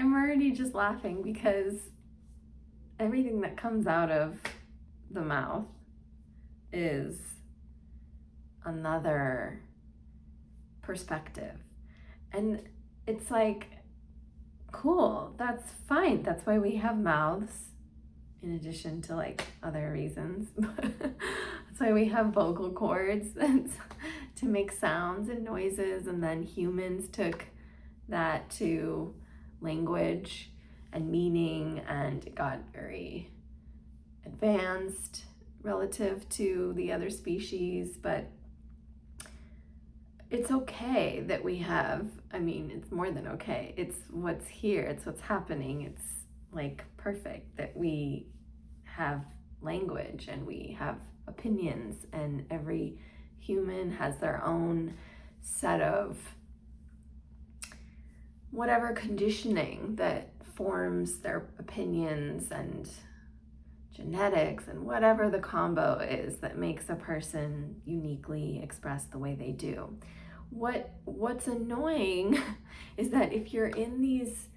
I'm already just laughing because everything that comes out of the mouth is another perspective. And it's like, cool, that's fine. That's why we have mouths, in addition to like other reasons. That's why we have vocal cords to make sounds and noises. And then humans took that to language and meaning, and it got very advanced relative to the other species. But it's okay that we have, it's more than okay. It's what's here, it's what's happening. It's like perfect that we have language and we have opinions, and every human has their own set of whatever conditioning that forms their opinions and genetics and whatever the combo is that makes a person uniquely express the way they do. What's annoying is that if you're in these,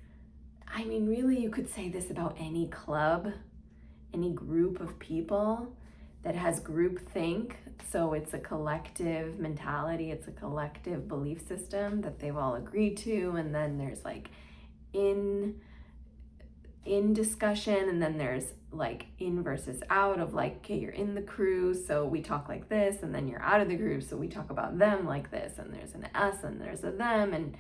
really you could say this about any club, any group of people that has groupthink. So it's a collective mentality, it's a collective belief system that they've all agreed to, and then there's like in discussion, and then there's like in versus out of like, okay, you're in the crew, so we talk like this, and then you're out of the group, so we talk about them like this, and there's an us and there's a them, and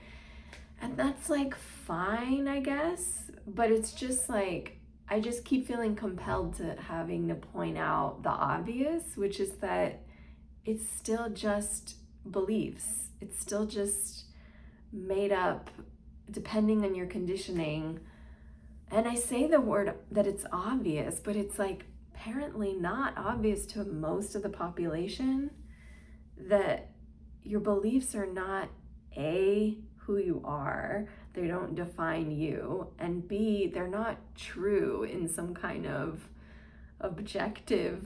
that's like fine, I guess, but it's just like, I just keep feeling compelled to having to point out the obvious, which is that it's still just beliefs. It's still just made up depending on your conditioning. And I say the word that it's obvious, but it's like apparently not obvious to most of the population that your beliefs are not A, who you are, they don't define you, and B, they're not true in some kind of objective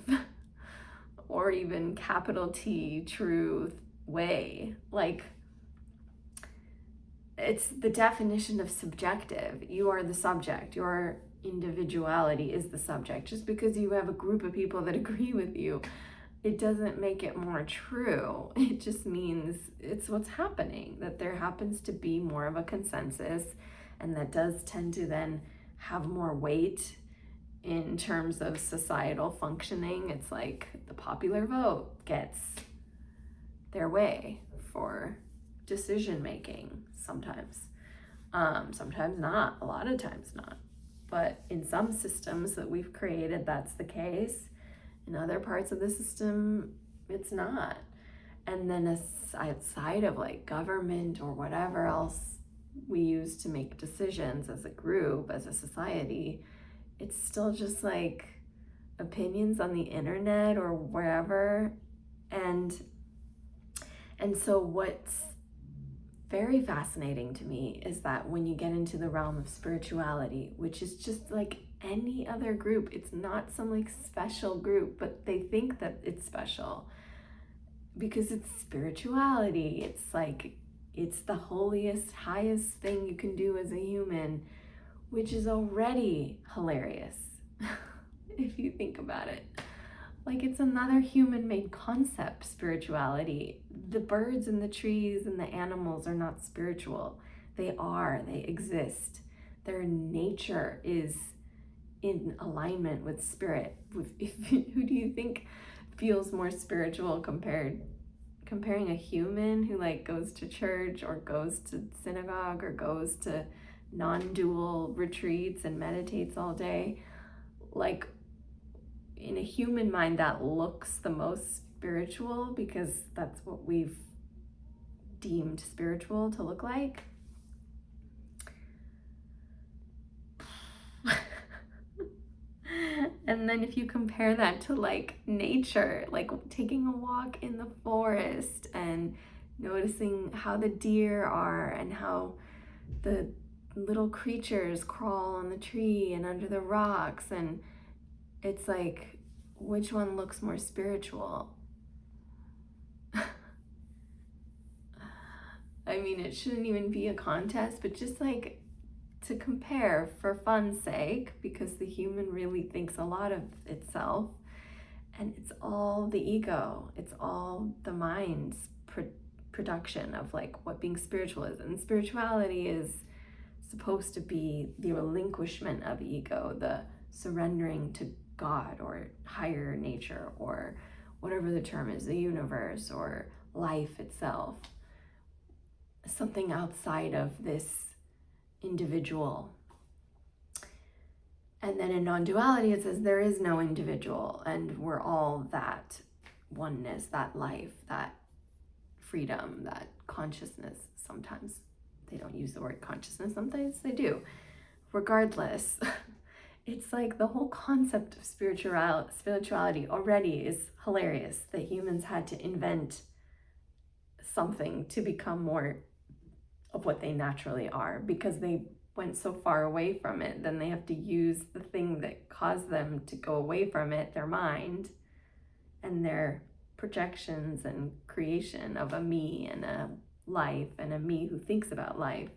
or even capital T truth way. Like, it's the definition of subjective. You are the subject. Your individuality is the subject. Just because you have a group of people that agree with you, it doesn't make it more true. It just means it's what's happening, that there happens to be more of a consensus, and that does tend to then have more weight in terms of societal functioning. It's like the popular vote gets their way for decision making sometimes. Sometimes not, a lot of times not. But in some systems that we've created, that's the case. In other parts of the system, it's not. And then outside of like government or whatever else we use to make decisions as a group, as a society, it's still just like opinions on the internet or wherever. And so what's very fascinating to me is that when you get into the realm of spirituality, which is just like any other group, it's not some like special group, but they think that it's special because it's spirituality. It's like, it's the holiest, highest thing you can do as a human, which is already hilarious if you think about it. Like, it's another human-made concept, spirituality. The birds and the trees and the animals are not spiritual. They exist. Their nature is in alignment with spirit. Who do you think feels more spiritual comparing a human who like goes to church or goes to synagogue or goes to non-dual retreats and meditates all day? Like, in a human mind, that looks the most spiritual because that's what we've deemed spiritual to look like. And then if you compare that to like nature, like taking a walk in the forest and noticing how the deer are and how the little creatures crawl on the tree and under the rocks, and it's like, which one looks more spiritual? It shouldn't even be a contest, but just like to compare for fun's sake, because the human really thinks a lot of itself, and it's all the ego, it's all the mind's production of like what being spiritual is. And spirituality is supposed to be the relinquishment of ego, the surrendering to God or higher nature, or whatever the term is, the universe or life itself, something outside of this individual. And then in non-duality, it says there is no individual, and we're all that oneness, that life, that freedom, that consciousness. Sometimes they don't use the word consciousness, sometimes they do. Regardless, it's like the whole concept of spirituality already is hilarious, that humans had to invent something to become more of what they naturally are, because they went so far away from it. Then they have to use the thing that caused them to go away from it, their mind and their projections and creation of a me and a life and a me who thinks about life.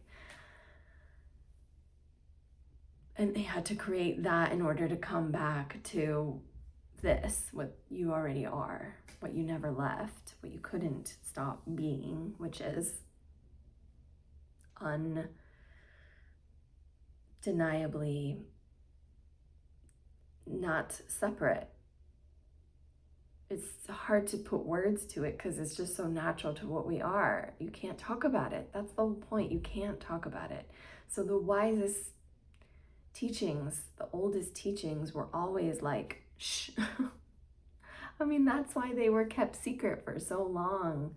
And they had to create that in order to come back to this, what you already are, what you never left, what you couldn't stop being, which is undeniably not separate. It's hard to put words to it because it's just so natural to what we are. You can't talk about it. That's the whole point. You can't talk about it. So the wisest teachings, the oldest teachings, were always like, shh. I mean, that's why they were kept secret for so long,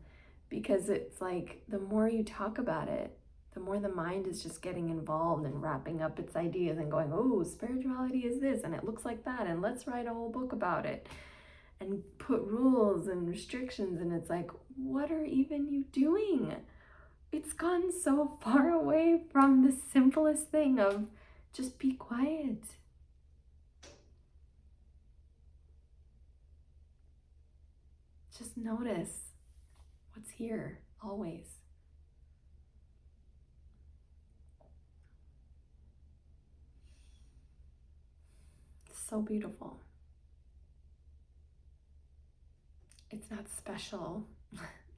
because it's like the more you talk about it, the more the mind is just getting involved and wrapping up its ideas and going, oh, spirituality is this and it looks like that, and let's write a whole book about it and put rules and restrictions. And it's like, what are even you doing? It's gone so far away from the simplest thing of just be quiet. Just notice what's here always. It's so beautiful. It's not special.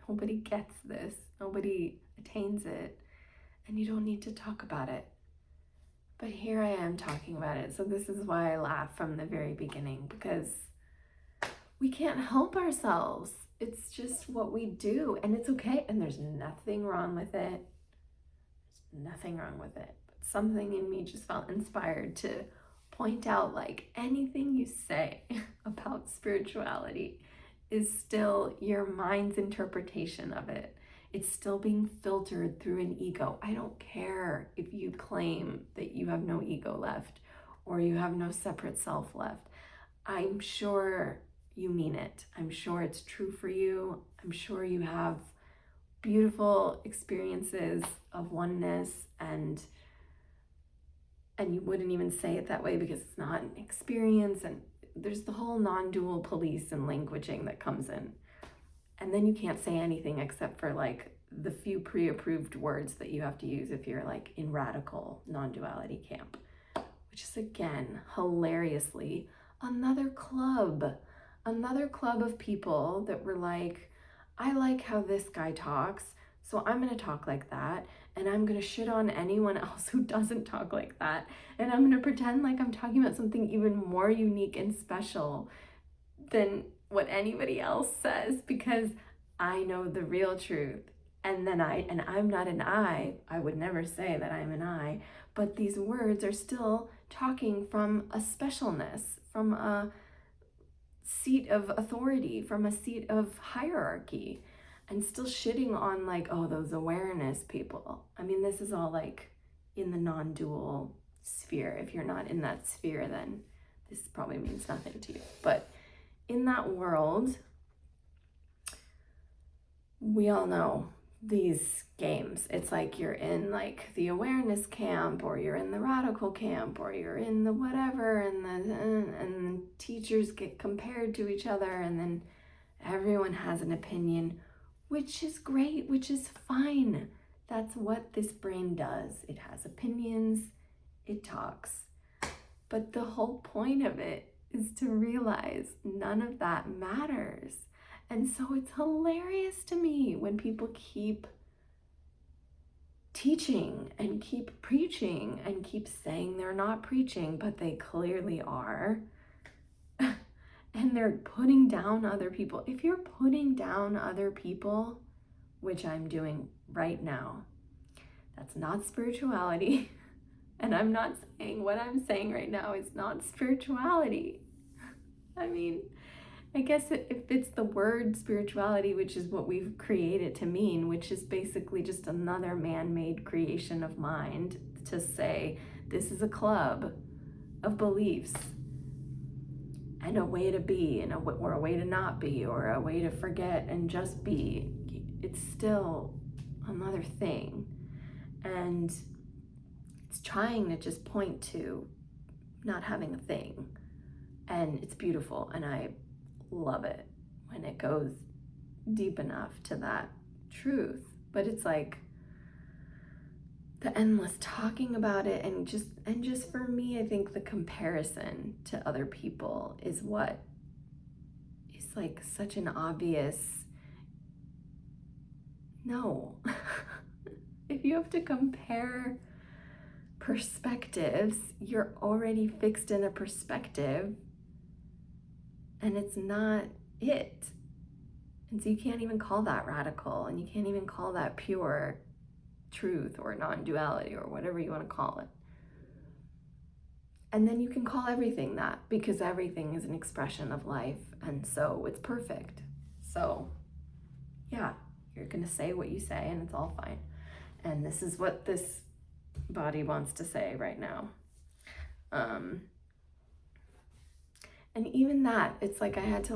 Nobody gets this. Nobody attains it. And you don't need to talk about it. But here I am talking about it. So this is why I laugh from the very beginning, because we can't help ourselves. It's just what we do, and it's okay. And there's nothing wrong with it. There's nothing wrong with it. But something in me just felt inspired to point out, like, anything you say about spirituality is still your mind's interpretation of it. It's still being filtered through an ego. I don't care if you claim that you have no ego left or you have no separate self left. I'm sure you mean it. I'm sure it's true for you. I'm sure you have beautiful experiences of oneness, and you wouldn't even say it that way because it's not an experience. And there's the whole non-dual police and languaging that comes in. And then you can't say anything except for like the few pre-approved words that you have to use if you're like in radical non-duality camp, which is again, hilariously, another club of people that were like, I like how this guy talks, so I'm gonna talk like that, and I'm gonna shit on anyone else who doesn't talk like that, and I'm gonna pretend like I'm talking about something even more unique and special than what anybody else says, because I know the real truth. And I'm not an I would never say that I'm an I, but these words are still talking from a specialness, from a seat of authority, from a seat of hierarchy, and still shitting on like, oh, those awareness people. I mean, this is all like in the non-dual sphere. If you're not in that sphere, then this probably means nothing to you. But in that world, we all know these games. It's like you're in like the awareness camp, or you're in the radical camp, or you're in the whatever, and teachers get compared to each other, and then everyone has an opinion, which is great, which is fine. That's what this brain does. It has opinions, it talks. But the whole point of it is to realize none of that matters. And so it's hilarious to me when people keep teaching and keep preaching and keep saying they're not preaching, but they clearly are. And they're putting down other people. If you're putting down other people, which I'm doing right now, that's not spirituality. And I'm not saying what I'm saying right now is not spirituality. I mean, I guess if it's the word spirituality, which is what we've created to mean, which is basically just another man-made creation of mind to say this is a club of beliefs and a way to be, and or a way to not be, or a way to forget and just be, it's still another thing. And it's trying to just point to not having a thing. And it's beautiful, and I love it when it goes deep enough to that truth. But it's like the endless talking about it, and just for me, I think the comparison to other people is what is like such an obvious no. If you have to compare perspectives, you're already fixed in a perspective, and it's not it. And so you can't even call that radical, and you can't even call that pure truth or non-duality or whatever you want to call it. And then you can call everything that, because everything is an expression of life, and so it's perfect. So yeah, you're gonna say what you say, and it's all fine. And this is what this body wants to say right now. And even that, it's like I had to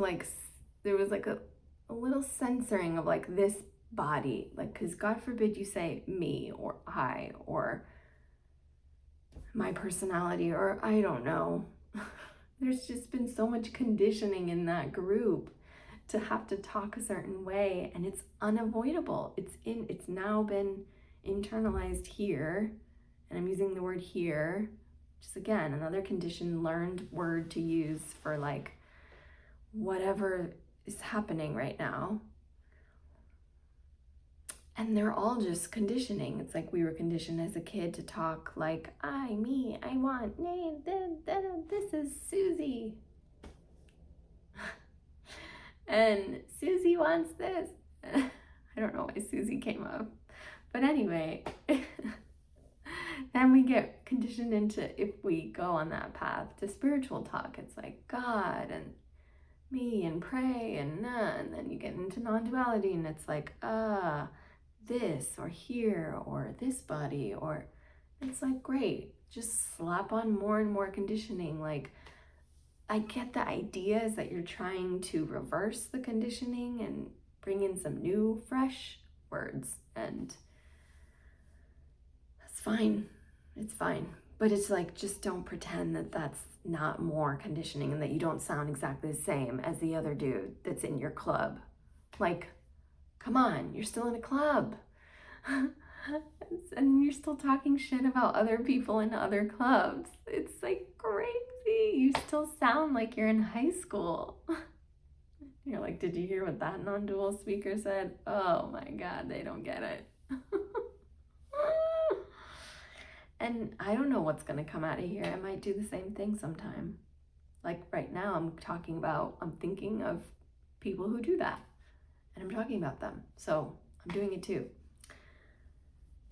there was like a little censoring of like this body, like, because God forbid you say me or I or my personality, or I don't know. There's just been so much conditioning in that group to have to talk a certain way, and it's unavoidable. It's now been internalized here, and I'm using the word here, just again, another conditioned learned word to use for like whatever is happening right now. And they're all just conditioning. It's like we were conditioned as a kid to talk like I, me, I want, this is Susie. And Susie wants this. I don't know why Susie came up. But anyway, then we get conditioned into, if we go on that path to spiritual talk, it's like God and me and pray and then you get into non-duality, and it's like, this or here or this body, or it's like, great, just slap on more and more conditioning. Like, I get the idea is that you're trying to reverse the conditioning and bring in some new, fresh words, and that's fine. It's fine. But it's like, just don't pretend that that's not more conditioning and that you don't sound exactly the same as the other dude that's in your club. Like, come on, you're still in a club. And you're still talking shit about other people in other clubs. It's like crazy. You still sound like you're in high school. You're like, did you hear what that non-dual speaker said? Oh my God, they don't get it. And I don't know what's gonna come out of here. I might do the same thing sometime. Like right now, I'm thinking of people who do that, and I'm talking about them. So I'm doing it too.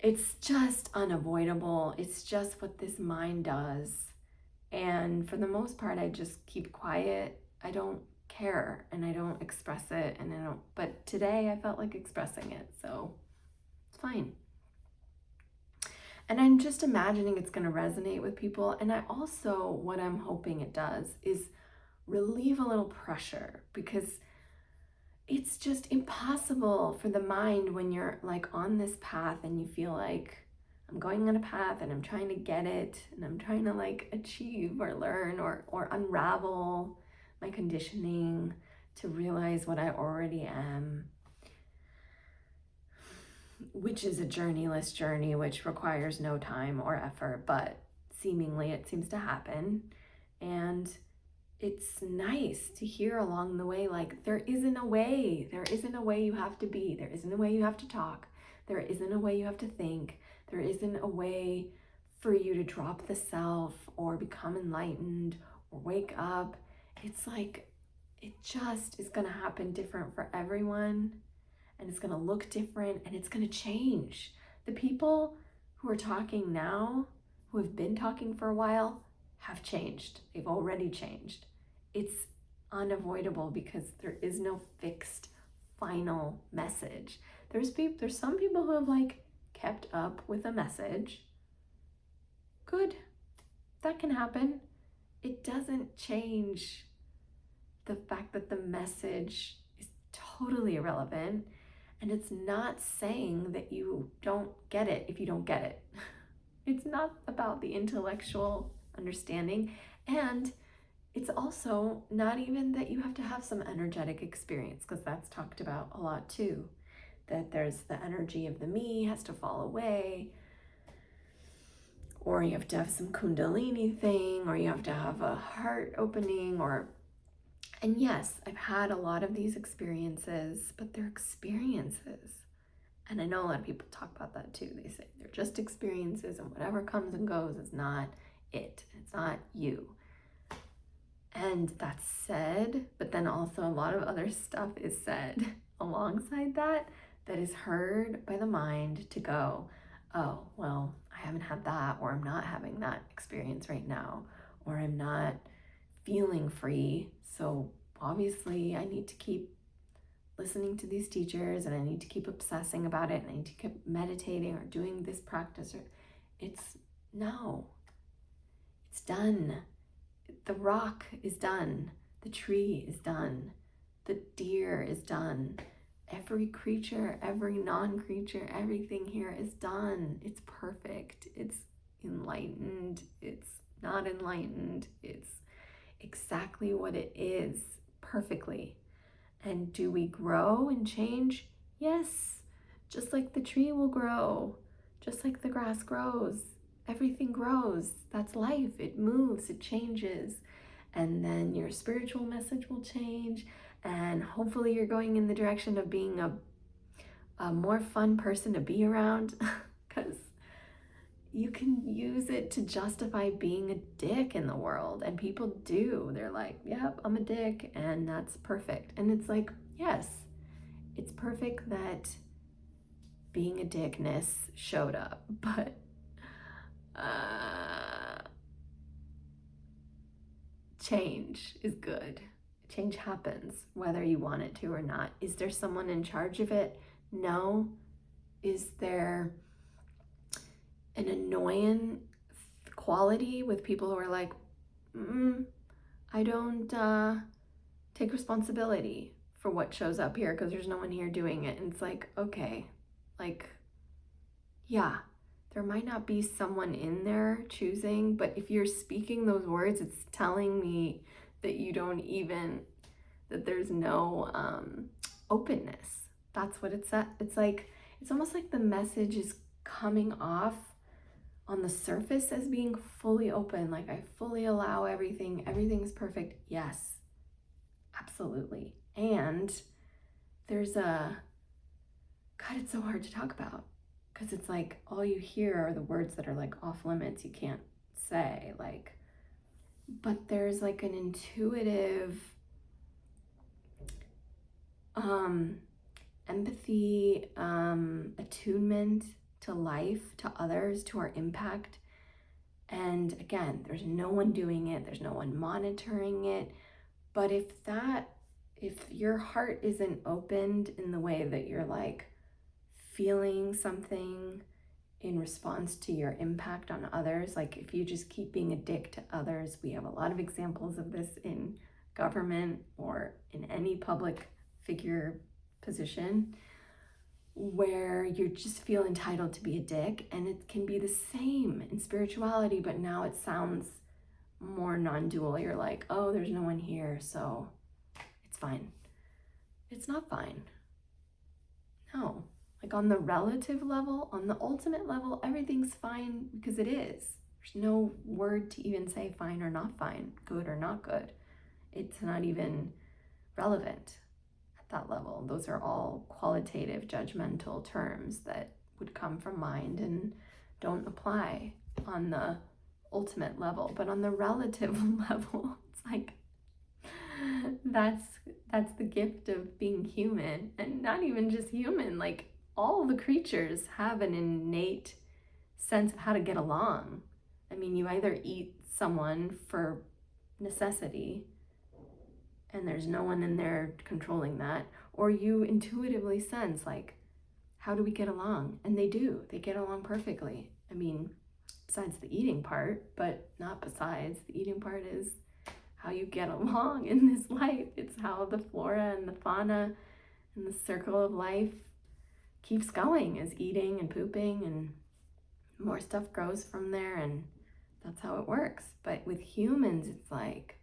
It's just unavoidable. It's just what this mind does. And for the most part, I just keep quiet. I don't care, and I don't express it, and but today I felt like expressing it, so it's fine. And I'm just imagining it's going to resonate with people. And I also, what I'm hoping it does is relieve a little pressure, because it's just impossible for the mind when you're like on this path and you feel like I'm going on a path and I'm trying to get it, and I'm trying to like achieve or learn or unravel my conditioning to realize what I already am. which is a journeyless journey, which requires no time or effort, but seemingly it seems to happen. And it's nice to hear along the way, like, there isn't a way you have to be, there isn't a way you have to talk, there isn't a way you have to think, there isn't a way for you to drop the self or become enlightened or wake up. It's like, it just is going to happen different for everyone, and it's going to look different, and it's going to change. The people who are talking now, who have been talking for a while, have changed. They've already changed. It's unavoidable because there is no fixed final message. There's some people who have like kept up with a message. Good. That can happen. It doesn't change the fact that the message is totally irrelevant, and it's not saying that you don't get it if you don't get it. It's not about the intellectual understanding, and it's also not even that you have to have some energetic experience, because that's talked about a lot too, that there's the energy of the me has to fall away, or you have to have some kundalini thing, or you have to have a heart opening, and yes, I've had a lot of these experiences, but they're experiences. And I know a lot of people talk about that too. They say they're just experiences, and whatever comes and goes is not it. It's not you. And that's said, but then also a lot of other stuff is said alongside that is heard by the mind to go, oh, well, I haven't had that, or I'm not having that experience right now, or I'm not feeling free. So obviously I need to keep listening to these teachers, and I need to keep obsessing about it, and I need to keep meditating or doing this practice. Or it's done. The rock is done. The tree is done. The deer is done. Every creature, every non-creature, everything here is done. It's perfect. It's enlightened. It's not enlightened. It's exactly what it is, perfectly. And do we grow and change? Yes. Just like the tree will grow, just like the grass grows. Everything grows. That's life. It moves, it changes. And then your spiritual message will change. And hopefully you're going in the direction of being a more fun person to be around, because you can use it to justify being a dick in the world. And people do. They're like, yep, I'm a dick, and that's perfect. And it's like, yes, it's perfect that being a dickness showed up, but change is good. Change happens whether you want it to or not. Is there someone in charge of it? No. Is there an annoying quality with people who are like, I don't take responsibility for what shows up here because there's no one here doing it? And it's like, okay, like, yeah, there might not be someone in there choosing, but if you're speaking those words, it's telling me that you don't even, that there's no openness. That's what it's at. It's like, it's almost like the message is coming off on the surface as being fully open, like I fully allow everything, everything's perfect. Yes, absolutely. And there's God, it's so hard to talk about, because it's like all you hear are the words that are like off limits, you can't say, like, but there's like an intuitive empathy, attunement to life, to others, to our impact. And again, there's no one doing it, there's no one monitoring it. But if your heart isn't opened in the way that you're like feeling something in response to your impact on others, like if you just keep being a dick to others, we have a lot of examples of this in government or in any public figure position, where you just feel entitled to be a dick. And it can be the same in spirituality, but now it sounds more non-dual. You're like, oh, there's no one here, so it's fine. It's not fine. No, Like on the relative level, on the ultimate level, everything's fine because it is. There's no word to even say fine or not fine, good or not good. It's not even relevant at that level. Those are all qualitative, judgmental terms that would come from mind and don't apply on the ultimate level. But on the relative level, it's like that's the gift of being human, and not even just human. Like all the creatures have an innate sense of how to get along. I mean, you either eat someone for necessity and there's no one in there controlling that, or you intuitively sense like, how do we get along? And they do. They get along perfectly. I mean, besides the eating part, but not besides. The eating part is how you get along in this life. It's how the flora and the fauna and the circle of life keeps going, is eating and pooping, and more stuff grows from there, and that's how it works. But with humans, it's like,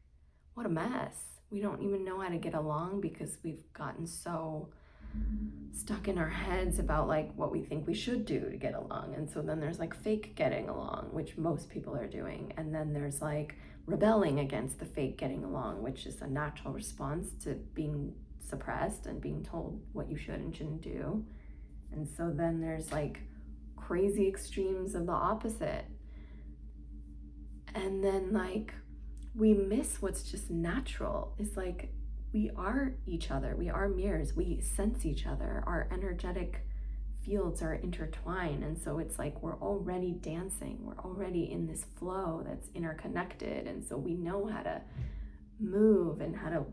what a mess. We don't even know how to get along because we've gotten so stuck in our heads about like what we think we should do to get along. And so then there's like fake getting along, which most people are doing. And then there's like rebelling against the fake getting along, which is a natural response to being suppressed and being told what you should and shouldn't do. And so then there's like crazy extremes of the opposite. And then like we miss what's just natural. It's like we are each other. We are mirrors. We sense each other. Our energetic fields are intertwined. And so it's like we're already dancing. We're already in this flow that's interconnected. And so we know how to move and how to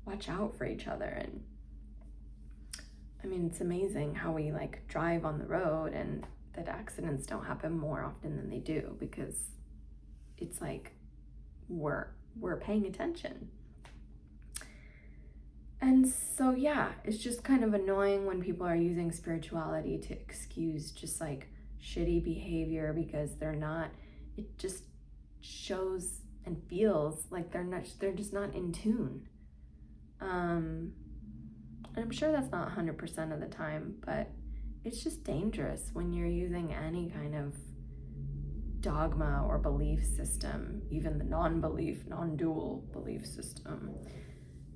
watch out for each other. And I mean, it's amazing how we like drive on the road and that accidents don't happen more often than they do, because it's like we're paying attention. And so yeah, it's just kind of annoying when people are using spirituality to excuse just like shitty behavior because they're not, it just shows and feels like they're just not in tune. I'm sure that's not 100% of the time, but it's just dangerous when you're using any kind of dogma or belief system, even the non-dual belief system,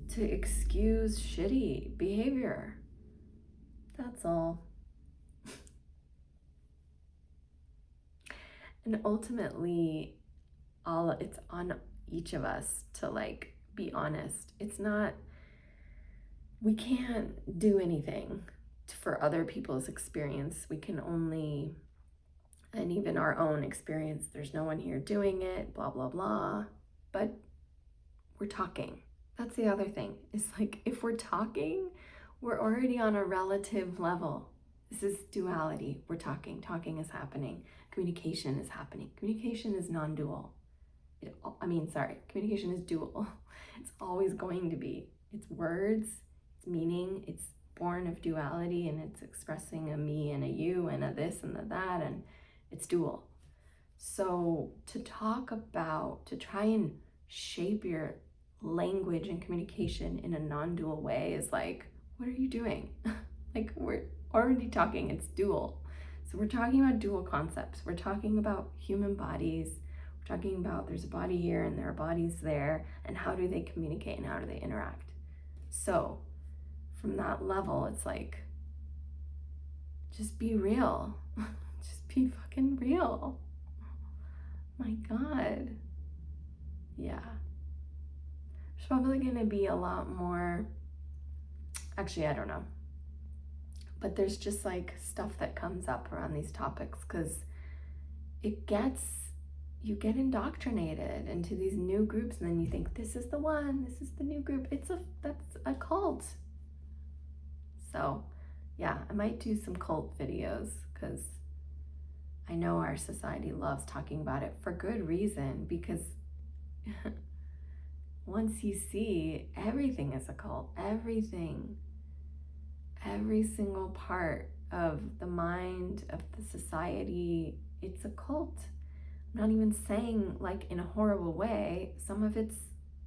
to excuse shitty behavior. That's all. And ultimately, it's on each of us to like be honest. It's not, we can't do anything for other people's experience. We can only, and even our own experience, there's no one here doing it, blah, blah, blah. But we're talking. That's the other thing. It's like, if we're talking, we're already on a relative level. This is duality. We're talking. Talking is happening. Communication is happening. Communication is non-dual. Communication is dual. It's always going to be. It's words, it's meaning, it's born of duality, and it's expressing a me and a you and a this and a that, and it's dual. So to try and shape your language and communication in a non-dual way is like, what are you doing? Like, we're already talking, it's dual. So we're talking about dual concepts. We're talking about human bodies. We're talking about there's a body here and there are bodies there, and how do they communicate and how do they interact? So from that level, it's like, just be real. Just be fucking real. My God. Yeah. There's probably gonna be a lot more, actually, I don't know. But there's just like stuff that comes up around these topics because you get indoctrinated into these new groups, and then you think, this is the one, this is the new group. That's a cult. So yeah, I might do some cult videos because I know our society loves talking about it for good reason, because once you see everything is a cult, everything, every single part of the mind, of the society, it's a cult. I'm not even saying like in a horrible way. Some of it's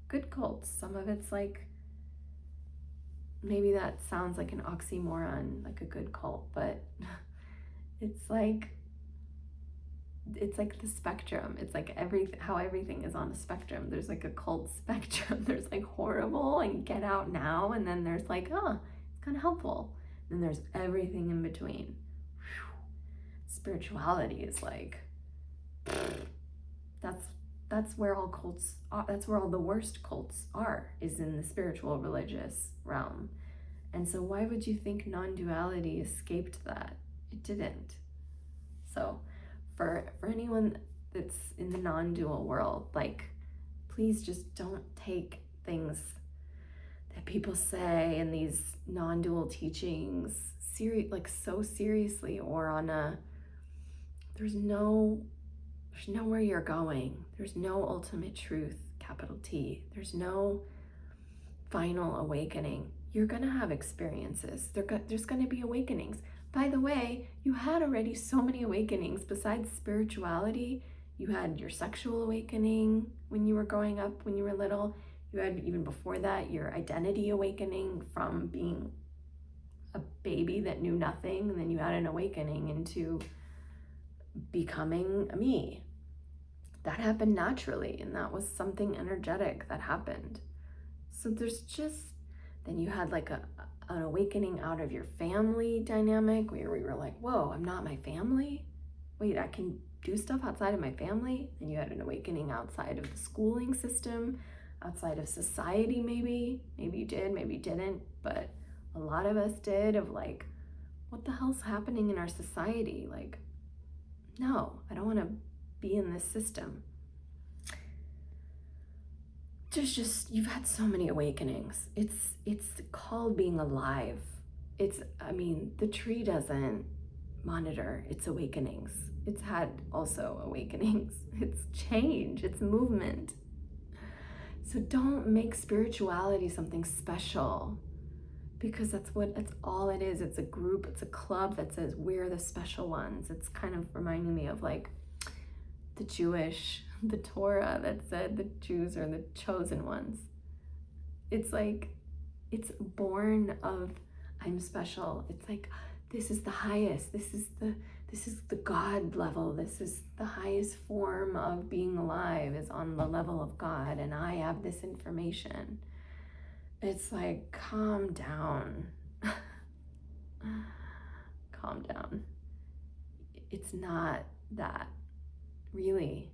good cults. Some of it's like maybe that sounds like an oxymoron, like a good cult, but it's like the spectrum. It's like how everything is on a spectrum. There's like a cult spectrum. There's like horrible and get out now, and then there's like, oh, it's kind of helpful. And then there's everything in between. Whew. Spirituality is like, that's where all cults are. That's where all the worst cults are, is in the spiritual religious realm. And so why would you think non-duality escaped that? It didn't. So for anyone that's in the non-dual world, like, please just don't take things that people say in these non-dual teachings so seriously, or on a, there's nowhere you're going. There's no ultimate truth, capital T. There's no final awakening. You're gonna have experiences. There's gonna be awakenings. By the way, you had already so many awakenings. Besides spirituality, you had your sexual awakening when you were growing up, when you were little. You had, even before that, your identity awakening from being a baby that knew nothing, and then you had an awakening into becoming a me. That happened naturally, and that was something energetic that happened. So there's just, then you had like an awakening out of your family dynamic, where we were like, whoa, I'm not my family? Wait, I can do stuff outside of my family? And you had an awakening outside of the schooling system, outside of society, maybe you did, maybe you didn't, but a lot of us did, of like, what the hell's happening in our society? Like, no, I don't want to be in this system. There's just, you've had so many awakenings. It's called being alive. The tree doesn't monitor its awakenings. It's had also awakenings. It's change, it's movement. So don't make spirituality something special, because that's all it is. It's a group, it's a club that says we're the special ones. It's kind of reminding me of like the Torah that said the Jews are the chosen ones. It's like, it's born of, I'm special. It's like, this is the highest. This is the God level. This is the highest form of being alive, is on the level of God, and I have this information. It's like, calm down. Calm down. It's not that. Really.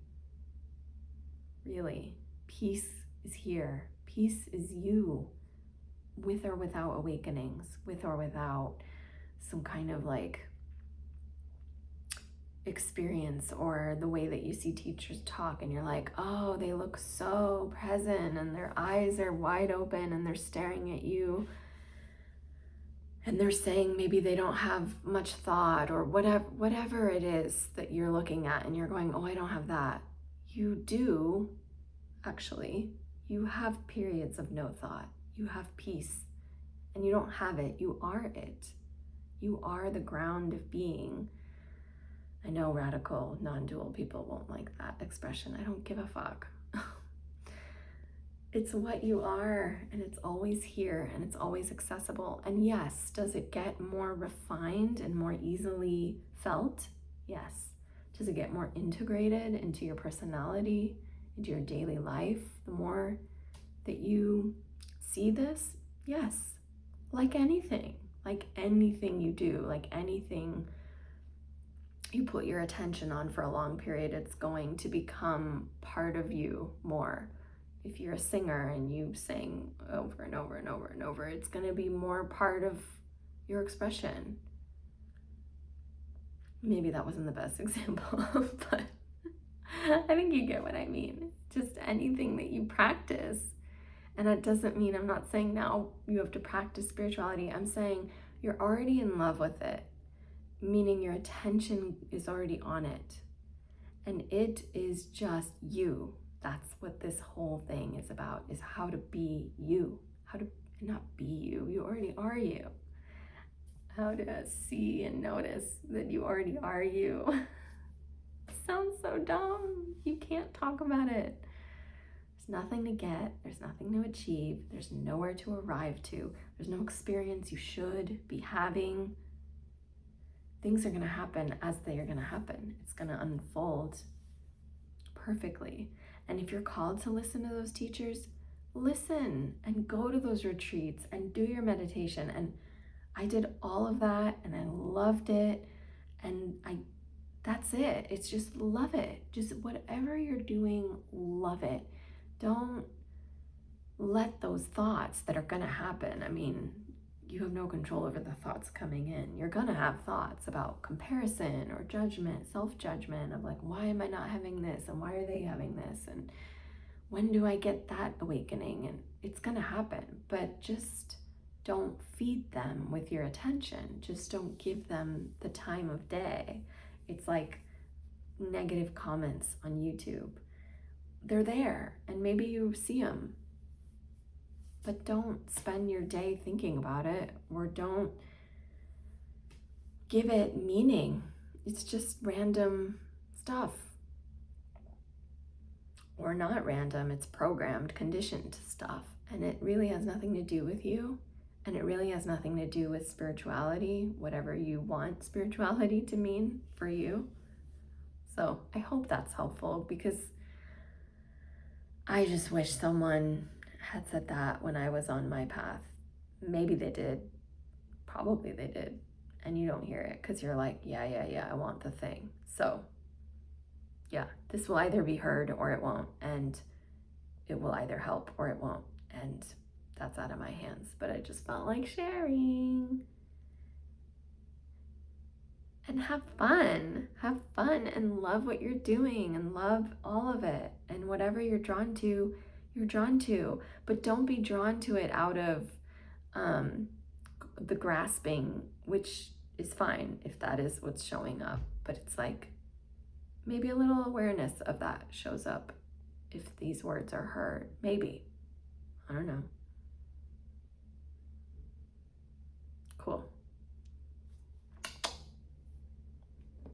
Peace is here. Peace is you, with or without awakenings, with or without some kind of like experience, or the way that you see teachers talk and you're like, oh, they look so present and their eyes are wide open and they're staring at you, and they're saying maybe they don't have much thought, or whatever it is that you're looking at, and you're going, oh, I don't have that. You do, actually. You have periods of no thought. You have peace, and you don't have it. You are it. You are the ground of being. I know radical non-dual people won't like that expression. I don't give a fuck. It's what you are, and it's always here, and it's always accessible. And yes, does it get more refined and more easily felt? Yes. Does it get more integrated into your personality, into your daily life, the more that you see this? Yes. Like anything you do, like anything you put your attention on for a long period, it's going to become part of you more. If you're a singer and you sing over and over and over and over, it's going to be more part of your expression. Maybe that wasn't the best example, but I think you get what I mean. Just anything that you practice. And that doesn't mean, I'm not saying now you have to practice spirituality. I'm saying you're already in love with it, meaning your attention is already on it. And it is just you. That's what this whole thing is about, is how to be you. How to not be you. You already are you. How to see and notice that you already are you. Sounds so dumb. You can't talk about it. There's nothing to get, there's nothing to achieve, there's nowhere to arrive to, there's no experience you should be having. Things are going to happen as they are going to happen. It's going to unfold perfectly. And if you're called to listen to those teachers, listen and go to those retreats and do your meditation. And I did all of that and I loved it. And that's it. It's just love it. Just whatever you're doing, love it. Don't let those thoughts that are going to happen. I mean, you have no control over the thoughts coming in. You're going to have thoughts about comparison or judgment, self-judgment of like, why am I not having this? And why are they having this? And when do I get that awakening? And it's going to happen, but just don't feed them with your attention. Just don't give them the time of day. It's like negative comments on YouTube. They're there and maybe you see them, but don't spend your day thinking about it, or don't give it meaning. It's just random stuff. Or not random, it's programmed, conditioned stuff. And it really has nothing to do with you. And it really has nothing to do with spirituality, whatever you want spirituality to mean for you. So I hope that's helpful, because I just wish someone had said that when I was on my path. Maybe they did. Probably they did. And you don't hear it because you're like, yeah, I want the thing. So yeah, this will either be heard or it won't. And it will either help or it won't. And that's out of my hands. But I just felt like sharing. And have fun and love what you're doing and love all of it. And whatever you're drawn to, you're drawn to. But don't be drawn to it out of the grasping, which is fine if that is what's showing up. But it's like maybe a little awareness of that shows up if these words are heard. Maybe. I don't know. Cool.